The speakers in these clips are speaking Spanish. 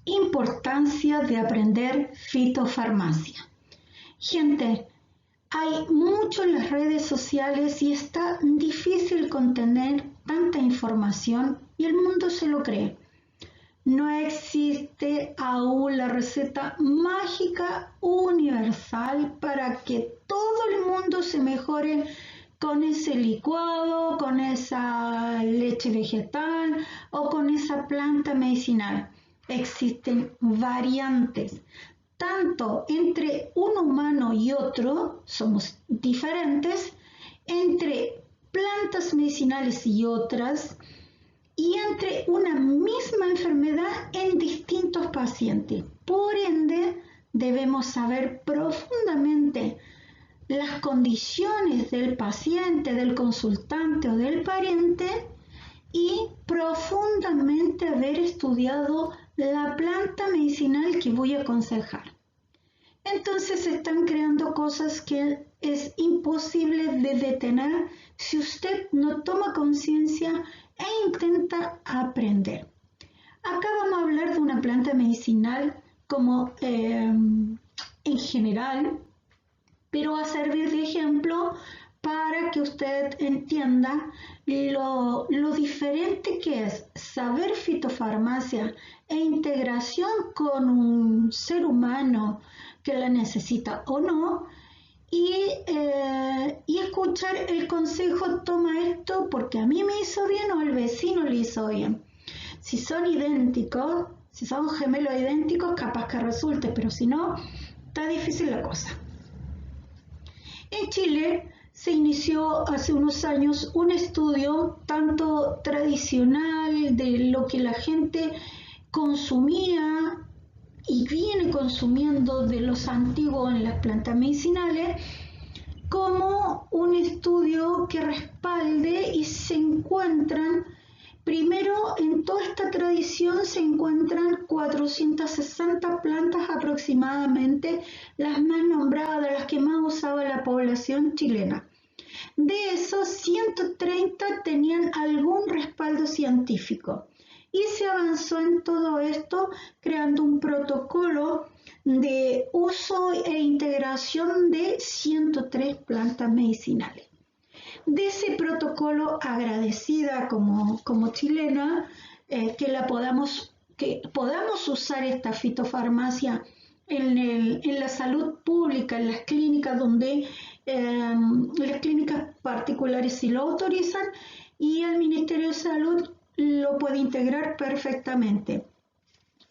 Importancia de aprender fitofarmacia. Gente, hay mucho en las redes sociales y está difícil contener tanta información y el mundo se lo cree. No existe aún la receta mágica universal para que todo el mundo se mejore con ese licuado, con esa leche vegetal o con esa planta medicinal. Existen variantes. Tanto entre un humano y otro, somos diferentes, entre plantas medicinales y otras, y entre una misma enfermedad en distintos pacientes. Por ende, debemos saber profundamente las condiciones del paciente, del consultante o del pariente y profundamente haber estudiado la planta medicinal que voy a aconsejar. Entonces se están creando cosas que es imposible de detener si usted no toma conciencia e intenta aprender. Acá vamos a hablar de una planta medicinal como en general, pero va a servir de ejemplo para que usted entienda lo diferente que es saber fitofarmacia e integración con un ser humano que la necesita o no, y escuchar el consejo, toma esto porque a mí me hizo bien o al vecino le hizo bien. Si son idénticos, si son gemelos idénticos, capaz que resulte, pero si no, está difícil la cosa. En Chile se inició hace unos años un estudio tanto tradicional de lo que la gente consumía y viene consumiendo de los antiguos en las plantas medicinales, como un estudio que respalde y se encuentran, primero en toda esta tradición se encuentran 460 plantas aproximadamente, las más nombradas, las que más usaba la población chilena. De esos, 130 tenían algún respaldo científico y se avanzó en todo esto creando un protocolo de uso e integración de 103 plantas medicinales. De ese protocolo, agradecida como chilena, que podamos usar esta fitofarmacia en la salud pública, en las clínicas las clínicas particulares sí lo autorizan y el Ministerio de Salud lo puede integrar perfectamente.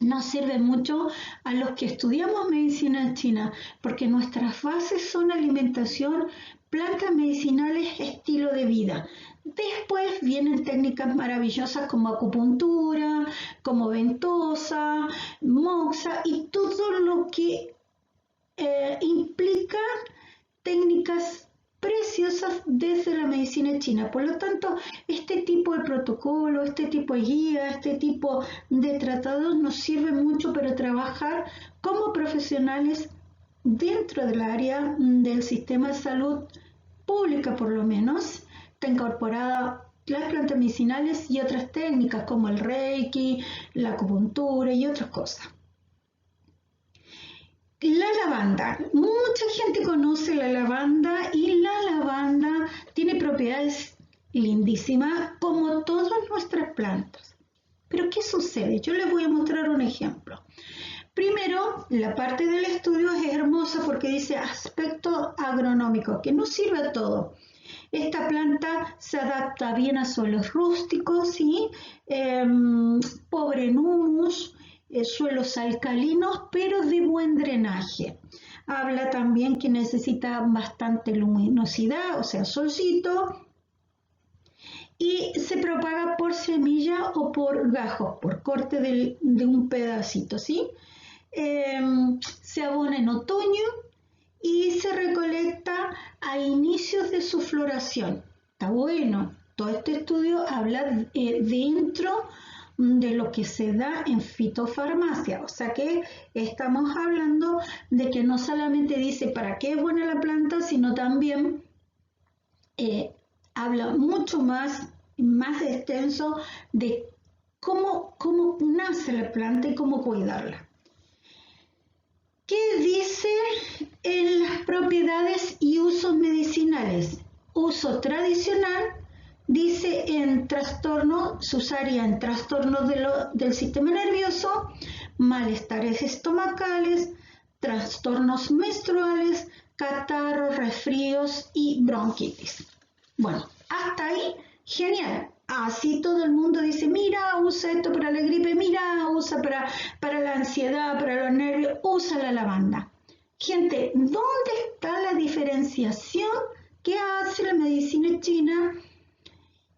Nos sirve mucho a los que estudiamos medicina china porque nuestras bases son alimentación, plantas medicinales, estilo de vida. Después vienen técnicas maravillosas como acupuntura, como ventosa, moxa y todo lo que implica técnicas preciosas desde la medicina china. Por lo tanto, este tipo de protocolo, este tipo de guía, este tipo de tratados nos sirve mucho para trabajar como profesionales dentro del área del sistema de salud pública, por lo menos. Está incorporada las plantas medicinales y otras técnicas como el reiki, la acupuntura y otras cosas. La lavanda. Mucha gente conoce la lavanda y la lavanda tiene propiedades lindísimas como todas nuestras plantas. Pero ¿qué sucede? Yo les voy a mostrar un ejemplo. Primero, la parte del estudio es hermosa porque dice aspecto agronómico, que nos sirve a todo. Esta planta se adapta bien a suelos rústicos, ¿sí? Pobre en humus, suelos alcalinos, pero de buen drenaje. Habla también que necesita bastante luminosidad, o sea, solcito, y se propaga por semilla o por gajos, por corte de un pedacito, ¿sí? Se abona en otoño y se recolecta a inicios de su floración. Está bueno, todo este estudio habla dentro de lo que se da en fitofarmacia, o sea que estamos hablando de que no solamente dice para qué es buena la planta, sino también habla mucho más extenso de cómo nace la planta y cómo cuidarla. ¿Qué dice en las propiedades y usos medicinales? Uso tradicional, dice en trastorno, se usaría en trastornos del sistema nervioso, malestares estomacales, trastornos menstruales, catarros, resfríos y bronquitis. Bueno, hasta ahí, genial. Así todo el mundo dice, mira, usa esto para la gripe, mira, usa para la ansiedad, para los nervios, usa la lavanda. Gente, ¿dónde está la diferenciación que hace la medicina china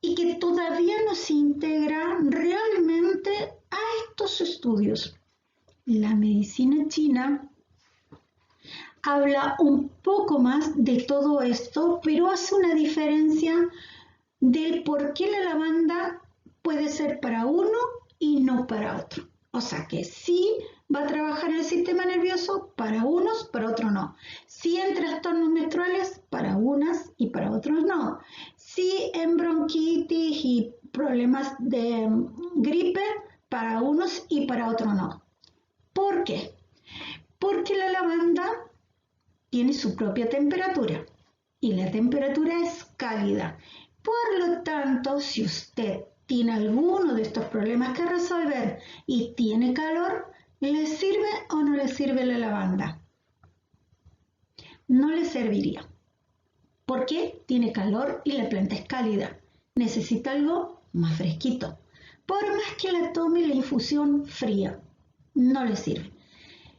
y que todavía no se integra realmente a estos estudios? La medicina china habla un poco más de todo esto, pero hace una diferencia del por qué la lavanda puede ser para uno y no para otro. O sea que sí va a trabajar en el sistema nervioso para unos, para otros no. Sí en trastornos menstruales para unas y para otros no. Sí en bronquitis y problemas de gripe para unos y para otros no. ¿Por qué? Porque la lavanda tiene su propia temperatura y la temperatura es cálida. Por lo tanto, si usted tiene alguno de estos problemas que resolver y tiene calor, ¿le sirve o no le sirve la lavanda? No le serviría. ¿Por qué? Tiene calor y la planta es cálida. Necesita algo más fresquito. Por más que la tome la infusión fría, no le sirve.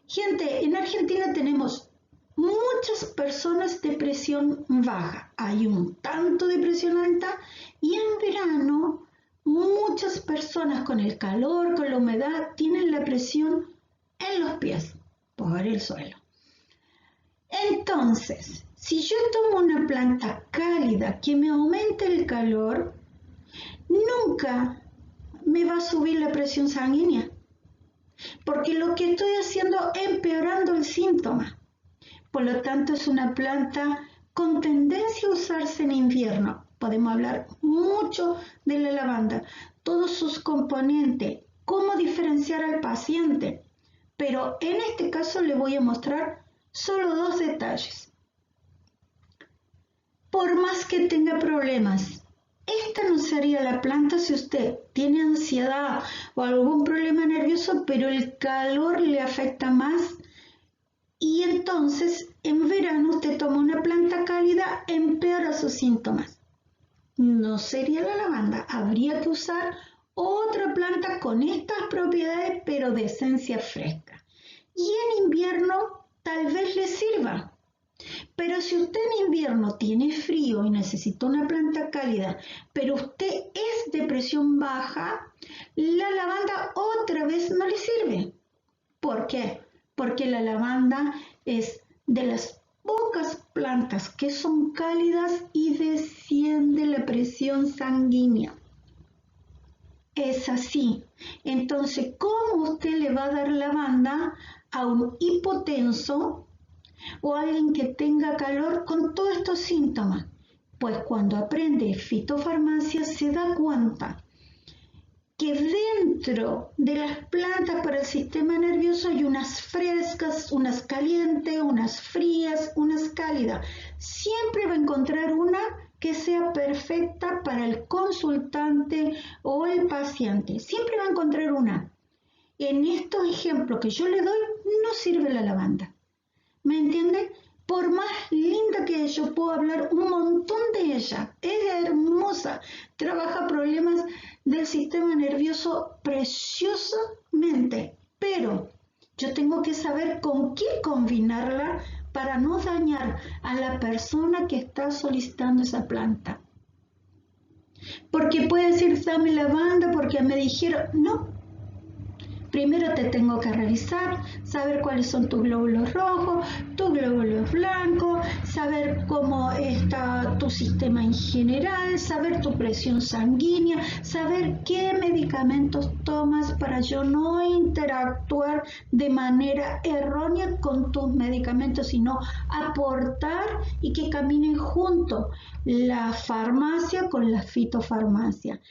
Gente, en Argentina tenemos muchas personas de presión baja. Hay un tanto de presión alta y en verano muchas personas con el calor, con la humedad, tienen la presión en los pies por el suelo. Entonces, si yo tomo una planta cálida que me aumente el calor, nunca me va a subir la presión sanguínea, porque lo que estoy haciendo es empeorando el síntoma. Por lo tanto, es una planta con tendencia a usarse en invierno. Podemos hablar mucho de la lavanda, todos sus componentes, cómo diferenciar al paciente. Pero en este caso le voy a mostrar solo dos detalles. Por más que tenga problemas, esta no sería la planta si usted tiene ansiedad o algún problema nervioso, pero el calor le afecta más. Y entonces, en verano, usted toma una planta cálida, empeora sus síntomas. No sería la lavanda, habría que usar otra planta con estas propiedades, pero de esencia fresca. Y en invierno, tal vez le sirva. Pero si usted en invierno tiene frío y necesita una planta cálida, pero usted es de presión baja, la lavanda otra vez no le sirve. ¿Por qué? Porque la lavanda es de las pocas plantas que son cálidas y desciende la presión sanguínea. Es así. Entonces, ¿cómo usted le va a dar lavanda a un hipotenso o a alguien que tenga calor con todos estos síntomas? Pues cuando aprende fitofarmacia se da cuenta que dentro de las plantas para el sistema nervioso hay unas frescas, unas calientes, unas frías, unas cálidas. Siempre va a encontrar una que sea perfecta para el consultante o el paciente. Siempre va a encontrar una. En estos ejemplos que yo le doy, no sirve la lavanda. ¿Me entienden? Por más linda que yo puedo hablar un montón de ella, es hermosa, trabaja problemas del sistema nervioso preciosamente, pero yo tengo que saber con qué combinarla para no dañar a la persona que está solicitando esa planta. Porque puede decir, dame lavanda porque me dijeron, no. Primero te tengo que revisar, saber cuáles son tus glóbulos rojos, tus glóbulos blancos, saber cómo está tu sistema en general, saber tu presión sanguínea, saber qué medicamentos tomas para yo no interactuar de manera errónea con tus medicamentos, sino aportar y que caminen juntos la farmacia con la fitofarmacia.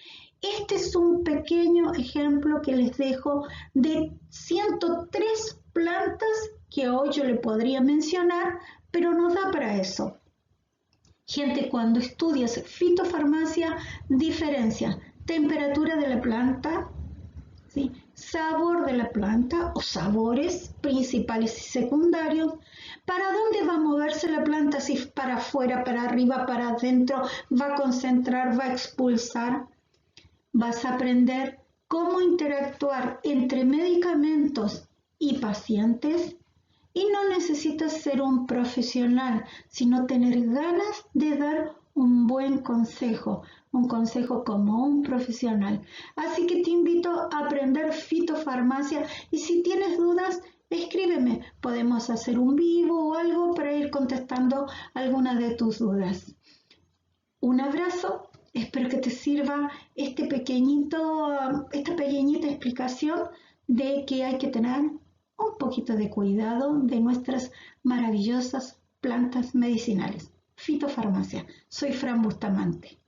Este es un pequeño ejemplo que les dejo de 103 plantas que hoy yo le podría mencionar, pero no da para eso. Gente, cuando estudias fitofarmacia, diferencia temperatura de la planta, ¿sí? Sabor de la planta o sabores principales y secundarios, para dónde va a moverse la planta, si para afuera, para arriba, para adentro, va a concentrar, va a expulsar. Vas a aprender cómo interactuar entre medicamentos y pacientes y no necesitas ser un profesional, sino tener ganas de dar un buen consejo, un consejo como un profesional. Así que te invito a aprender fitofarmacia y si tienes dudas, escríbeme. Podemos hacer un vivo o algo para ir contestando algunas de tus dudas. Un abrazo, espero que te sirva esta pequeñita explicación de que hay que tener un poquito de cuidado de nuestras maravillosas plantas medicinales. Fitofarmacia. Soy Fran Bustamante.